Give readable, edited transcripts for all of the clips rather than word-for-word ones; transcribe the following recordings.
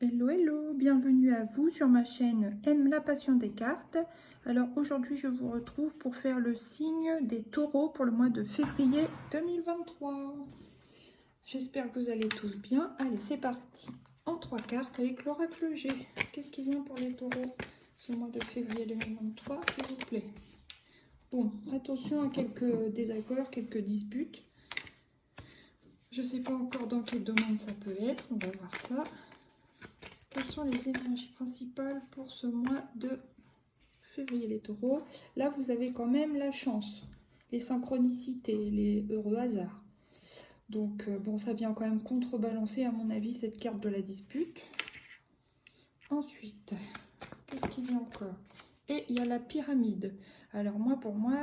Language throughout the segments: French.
Hello, hello, bienvenue à vous sur ma chaîne Aime la passion des cartes. Alors aujourd'hui je vous retrouve pour faire le signe des taureaux pour le mois de février 2023. J'espère que vous allez tous bien. Allez, c'est parti en 3 cartes avec l'oracle G. Qu'est-ce qui vient pour les taureaux ce mois de février 2023, s'il vous plaît? Bon, attention à quelques désaccords, quelques disputes. Je ne sais pas encore dans quel domaine ça peut être, on va voir ça. Quelles sont les énergies principales pour ce mois de février, les taureaux? Là, vous avez quand même la chance, les synchronicités, les heureux hasards. Donc, bon, ça vient quand même contrebalancer, à mon avis, cette carte de la dispute. Ensuite, qu'est-ce qui vient encore? Et il y a la pyramide. Alors, moi, pour moi,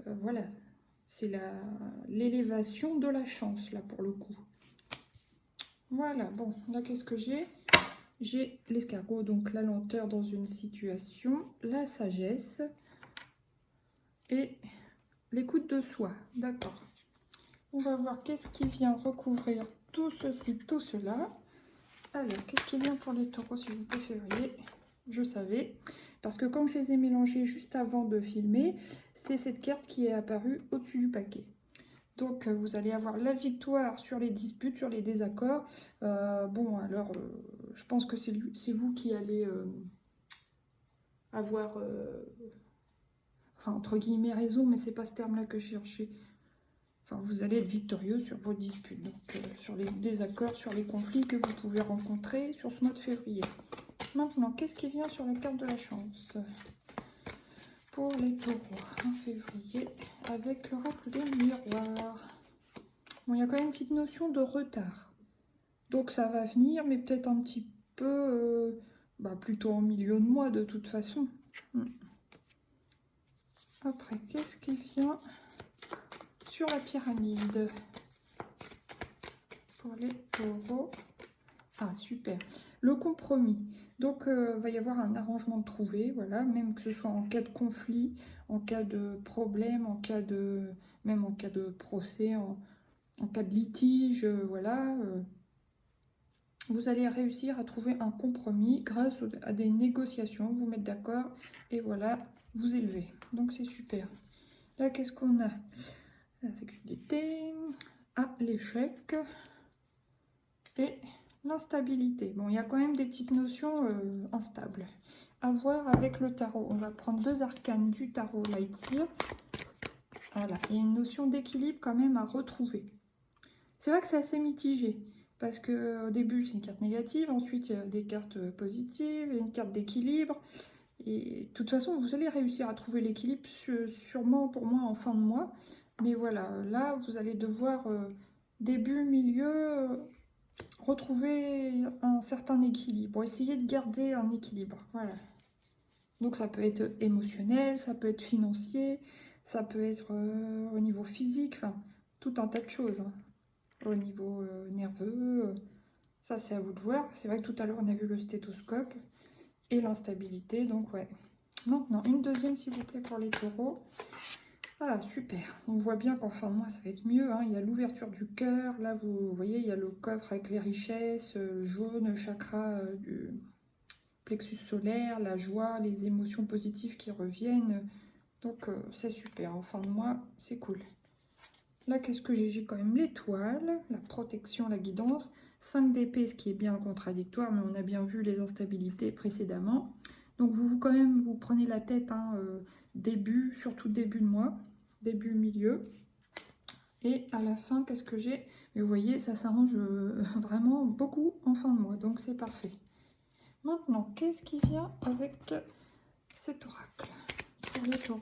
voilà, c'est l'élévation de la chance, là, pour le coup. Voilà, bon, là, qu'est-ce que j'ai? J'ai l'escargot, donc la lenteur dans une situation, la sagesse et l'écoute de soi. D'accord. On va voir qu'est-ce qui vient recouvrir tout ceci, tout cela. Alors, qu'est-ce qui vient pour les taureaux, s'il vous plaît, février? Je savais, parce que quand je les ai mélangés juste avant de filmer, c'est cette carte qui est apparue au-dessus du paquet. Donc, vous allez avoir la victoire sur les disputes, sur les désaccords. Bon, alors, je pense que c'est vous qui allez avoir, enfin, entre guillemets, raison, mais c'est pas ce terme-là que je cherchais. Enfin, vous allez être victorieux sur vos disputes, donc sur les désaccords, sur les conflits que vous pouvez rencontrer sur ce mois de février. Maintenant, qu'est-ce qui vient sur la carte de la chance pour les taureaux en février avec l'oracle des miroirs? Bon, il y a quand même une petite notion de retard. Donc ça va venir, mais peut-être un petit peu, plutôt en milieu de mois de toute façon. Après, qu'est-ce qui vient sur la pyramide pour les taureaux? Ah, super. Le compromis. Donc, va y avoir un arrangement de trouver, voilà, même que ce soit en cas de conflit, en cas de problème, même en cas de procès, en cas de litige, voilà. Vous allez réussir à trouver un compromis grâce à des négociations, vous mettre d'accord et voilà, vous élever. Donc c'est super. Là, qu'est-ce qu'on a? La sécurité, l'échec et l'instabilité. Bon, il y a quand même des petites notions instables. À voir avec le tarot. On va prendre 2 arcanes du tarot Light Seers. Voilà, il y a une notion d'équilibre quand même à retrouver. C'est vrai que c'est assez mitigé. Parce qu'au début, c'est une carte négative, ensuite, il y a des cartes positives, et une carte d'équilibre. Et de toute façon, vous allez réussir à trouver l'équilibre, sûrement pour moi en fin de mois. Mais voilà, là, vous allez devoir, début, milieu, retrouver un certain équilibre. Essayer de garder un équilibre. Voilà. Donc ça peut être émotionnel, ça peut être financier, ça peut être au niveau physique, enfin, tout un tas de choses. Hein. Au niveau nerveux, ça c'est à vous de voir. C'est vrai que tout à l'heure on a vu le stéthoscope et l'instabilité, donc ouais. Maintenant, une deuxième s'il vous plaît pour les taureaux. Ah super, on voit bien qu'en fin de mois ça va être mieux, hein. Il y a l'ouverture du cœur, là vous voyez il y a le coffre avec les richesses, le jaune, le chakra du plexus solaire, la joie, les émotions positives qui reviennent, donc c'est super, en fin de mois c'est cool. Là, qu'est-ce que j'ai? J'ai quand même l'étoile, la protection, la guidance. 5 d'épée, ce qui est bien contradictoire, mais on a bien vu les instabilités précédemment. Donc, quand même, vous prenez la tête, hein, début, surtout début de mois, début, milieu. Et à la fin, qu'est-ce que j'ai? Mais vous voyez, ça s'arrange vraiment beaucoup en fin de mois, donc c'est parfait. Maintenant, qu'est-ce qui vient avec cet oracle pour les taureaux?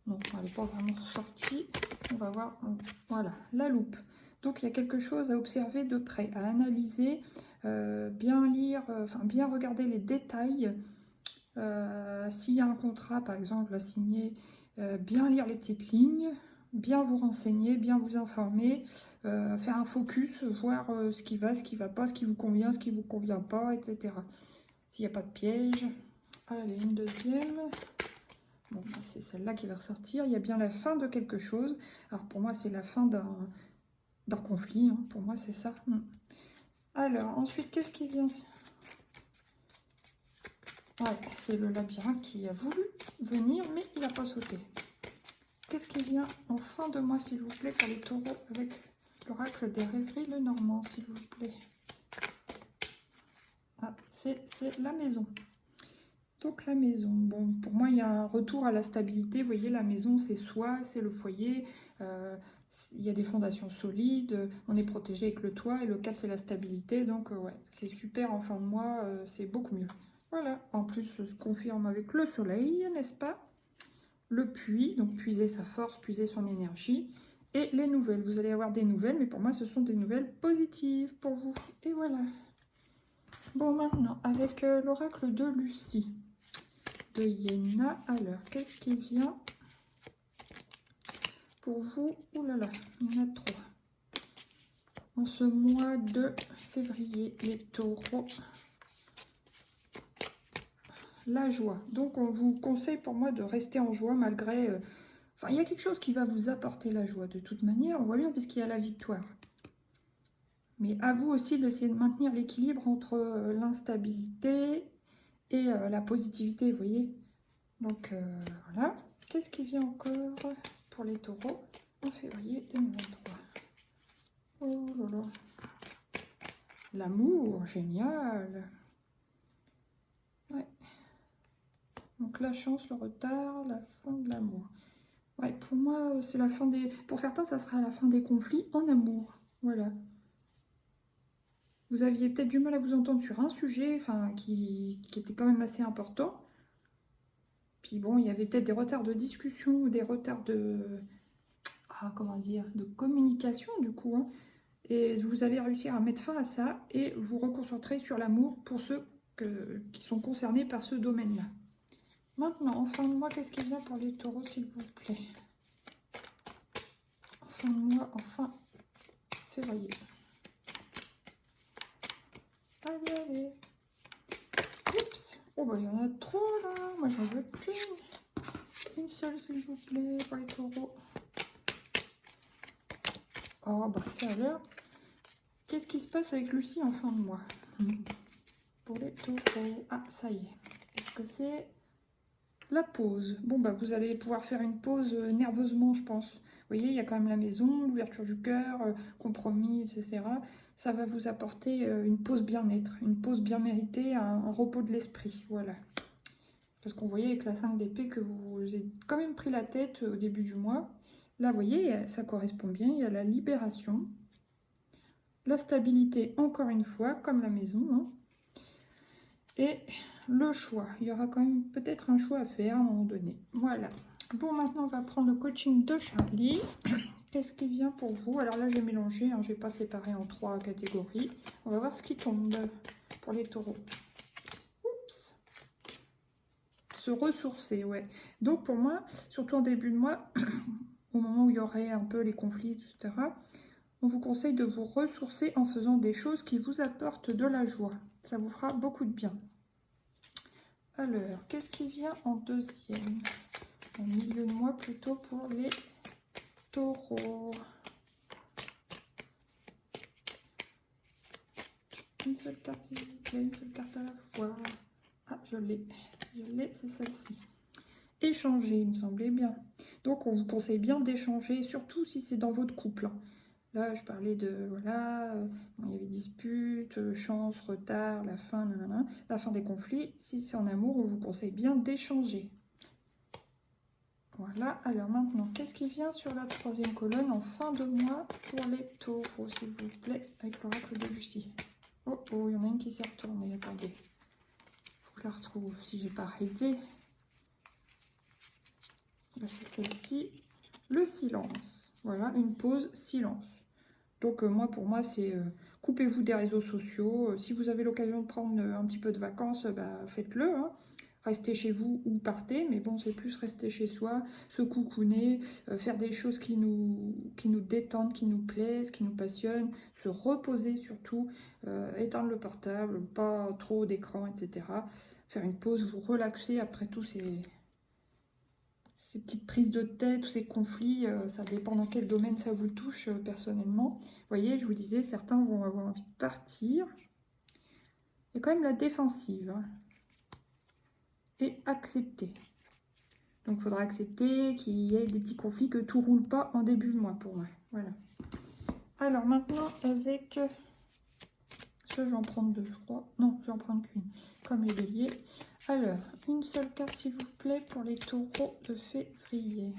Non, elle n'est pas vraiment sortie. On va voir. Voilà, la loupe. Donc, il y a quelque chose à observer de près, à analyser, bien lire, bien regarder les détails. S'il y a un contrat, par exemple, à signer, bien lire les petites lignes, bien vous renseigner, bien vous informer, faire un focus, voir ce qui va, ce qui ne va pas, ce qui vous convient, ce qui ne vous convient pas, etc. S'il n'y a pas de piège. Allez, une deuxième. Bon, c'est celle-là qui va ressortir. Il y a bien la fin de quelque chose. Alors pour moi, c'est la fin d'un conflit. Hein. Pour moi, c'est ça. Alors, ensuite, qu'est-ce qui vient? Ouais, c'est le labyrinthe qui a voulu venir, mais il n'a pas sauté. Qu'est-ce qui vient en fin de mois, s'il vous plaît, pour les taureaux, avec l'oracle des rêveries, le Normand, s'il vous plaît? Ah, c'est la maison. Donc la maison, bon, pour moi, il y a un retour à la stabilité. Vous voyez, la maison, c'est soi, c'est le foyer. Il y a des fondations solides. On est protégé avec le toit. Et le 4, c'est la stabilité. Donc, ouais, c'est super en fin de mois. C'est beaucoup mieux. Voilà. En plus, ça se confirme avec le soleil, n'est-ce pas? Le puits, donc puiser sa force, puiser son énergie. Et les nouvelles. Vous allez avoir des nouvelles, mais pour moi, ce sont des nouvelles positives pour vous. Et voilà. Bon, maintenant, avec l'oracle de Lucie. De Yéna. Alors, qu'est-ce qui vient pour vous? Ouh là là, il y en a trois. En ce mois de février, les taureaux. La joie. Donc, on vous conseille pour moi de rester en joie malgré... Enfin, il y a quelque chose qui va vous apporter la joie de toute manière. On voit bien puisqu'il y a la victoire. Mais à vous aussi d'essayer de maintenir l'équilibre entre l'instabilité et la positivité, vous voyez. Donc, voilà. Qu'est-ce qui vient encore pour les taureaux en février 2023? Oh là là. L'amour, génial. Ouais. Donc la chance, le retard, la fin de l'amour. Ouais, pour moi, c'est la fin des... Pour certains, ça sera la fin des conflits en amour. Voilà. Vous aviez peut-être du mal à vous entendre sur un sujet, enfin, qui était quand même assez important. Puis bon, il y avait peut-être des retards de discussion ou des retards de... Ah, comment dire? De communication, du coup, hein. Et vous allez réussir à mettre fin à ça et vous reconcentrer sur l'amour pour ceux qui sont concernés par ce domaine-là. Maintenant, en fin de mois, qu'est-ce qui vient pour les taureaux, s'il vous plaît? En fin de mois, en fin février. Allez, allez. Oups. Oh, bah, il y en a trop, là. Moi, j'en veux qu'une. Une seule, s'il vous plaît, pour les taureaux. Oh, bah, ça a l'air... Qu'est-ce qui se passe avec Lucie en fin de mois? Pour les taureaux. Ah, ça y est. Est-ce que c'est la pause? Bon, bah, vous allez pouvoir faire une pause nerveusement, je pense. Vous voyez, il y a quand même la maison, l'ouverture du cœur, compromis, etc. Ça va vous apporter une pause bien-être, une pause bien méritée, un repos de l'esprit. Voilà. Parce qu'on voyait avec la 5 d'épée que vous avez quand même pris la tête au début du mois. Là, vous voyez, ça correspond bien. Il y a la libération. La stabilité, encore une fois, comme la maison. Hein. Et le choix. Il y aura quand même peut-être un choix à faire à un moment donné. Voilà. Bon, maintenant, on va prendre le coaching de Charlie. Qu'est-ce qui vient pour vous? Alors là, j'ai mélangé. Hein, je n'ai pas séparé en 3 catégories. On va voir ce qui tombe pour les taureaux. Oups. Se ressourcer, ouais. Donc, pour moi, surtout en début de mois, au moment où il y aurait un peu les conflits, etc., on vous conseille de vous ressourcer en faisant des choses qui vous apportent de la joie. Ça vous fera beaucoup de bien. Alors, qu'est-ce qui vient en deuxième? En milieu de mois plutôt pour les taureaux. Une seule carte, s'il vous plaît, une seule carte à la fois. Ah, je l'ai, c'est celle-ci. Échanger, il me semblait bien. Donc, on vous conseille bien d'échanger, surtout si c'est dans votre couple. Là, je parlais de, voilà, il y avait dispute, chance, retard, la fin, nanana, la fin des conflits. Si c'est en amour, on vous conseille bien d'échanger. Voilà, alors maintenant, qu'est-ce qui vient sur la troisième colonne en fin de mois pour les taureaux, s'il vous plaît, avec l'oracle de Lucie? Oh, oh, il y en a une qui s'est retournée, attendez. Faut que je la retrouve, si j'ai pas rêvé. C'est celle-ci, le silence. Voilà, une pause silence. Donc moi, pour moi, c'est coupez-vous des réseaux sociaux. Si vous avez l'occasion de prendre un petit peu de vacances, bah, faites-le. Hein. Restez chez vous ou partez, mais bon, c'est plus rester chez soi, se coucouner, faire des choses qui nous détendent, qui nous plaisent, qui nous passionnent, se reposer surtout, éteindre le portable, pas trop d'écran, etc. Faire une pause, vous relaxer, après tout, ces petites prises de tête ou ces conflits, ça dépend dans quel domaine ça vous touche personnellement. Vous voyez, je vous disais, certains vont avoir envie de partir. Il y a quand même la défensive. Hein. Et accepter. Donc, il faudra accepter qu'il y ait des petits conflits, que tout ne roule pas en début de mois pour moi. Voilà. Alors, maintenant, avec... Ça, je vais en prendre deux, je crois. Non, je vais en prendre qu'une, comme les béliers. Alors, une seule carte, s'il vous plaît, pour les taureaux de février.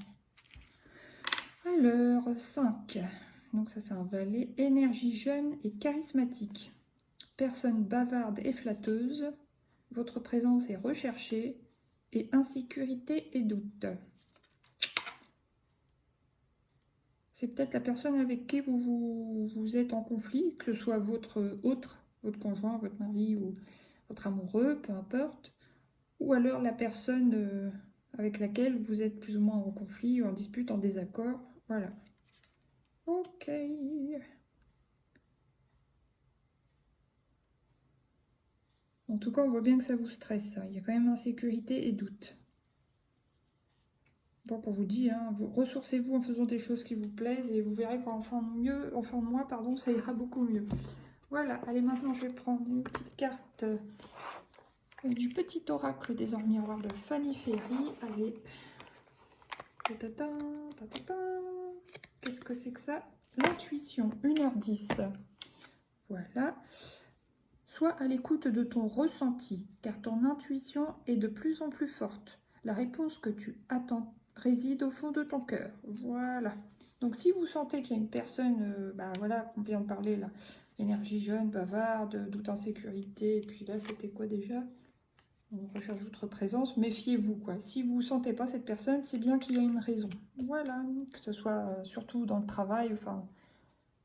Alors, 5. Donc, ça, c'est un valet. Énergie jeune et charismatique. Personne bavarde et flatteuse. Votre présence est recherchée. Et insécurité et doute. C'est peut-être la personne avec qui vous êtes en conflit, que ce soit votre autre, votre conjoint, votre mari ou votre amoureux, peu importe. Ou alors la personne avec laquelle vous êtes plus ou moins en conflit, en dispute, en désaccord. Voilà. Ok. En tout cas, on voit bien que ça vous stresse, ça. Il y a quand même insécurité et doute. Donc on vous dit, hein, ressourcez-vous en faisant des choses qui vous plaisent et vous verrez qu'en fin de mois, pardon, ça ira beaucoup mieux. Voilà, allez, maintenant je vais prendre une petite carte du petit oracle des miroirs de Fanny Ferry. Allez. Qu'est-ce que c'est que ça? L'intuition, 1h10. Voilà. Sois à l'écoute de ton ressenti, car ton intuition est de plus en plus forte. La réponse que tu attends réside au fond de ton cœur. Voilà. Donc si vous sentez qu'il y a une personne, voilà, on vient de parler là, énergie jeune, bavarde, doute, insécurité, et puis là c'était quoi déjà? On recherche votre présence, méfiez-vous quoi. Si vous ne sentez pas cette personne, c'est bien qu'il y a une raison. Voilà, que ce soit surtout dans le travail, enfin,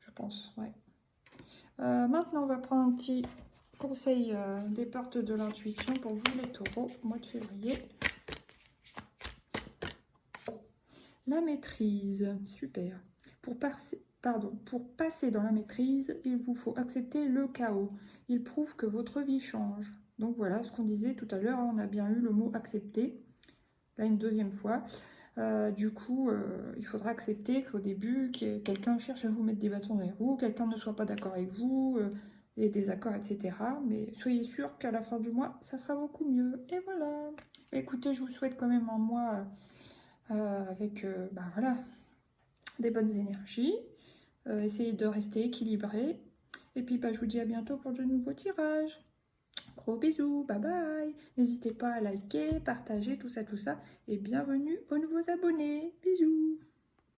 je pense, ouais. Maintenant on va prendre un petit conseil des portes de l'intuition pour vous les taureaux, mois de février. La maîtrise, super. Pour passer dans la maîtrise, il vous faut accepter le chaos. Il prouve que votre vie change. Donc voilà ce qu'on disait tout à l'heure, on a bien eu le mot accepter, là une deuxième fois. Du coup, il faudra accepter qu'au début, quelqu'un cherche à vous mettre des bâtons dans les roues, quelqu'un ne soit pas d'accord avec vous, des désaccords, etc. Mais soyez sûr qu'à la fin du mois, ça sera beaucoup mieux. Et voilà. Écoutez, je vous souhaite quand même un mois avec voilà, des bonnes énergies. Essayez de rester équilibré. Et puis, je vous dis à bientôt pour de nouveaux tirages. Gros bisous, bye bye. N'hésitez pas à liker, partager, tout ça. Et bienvenue aux nouveaux abonnés. Bisous.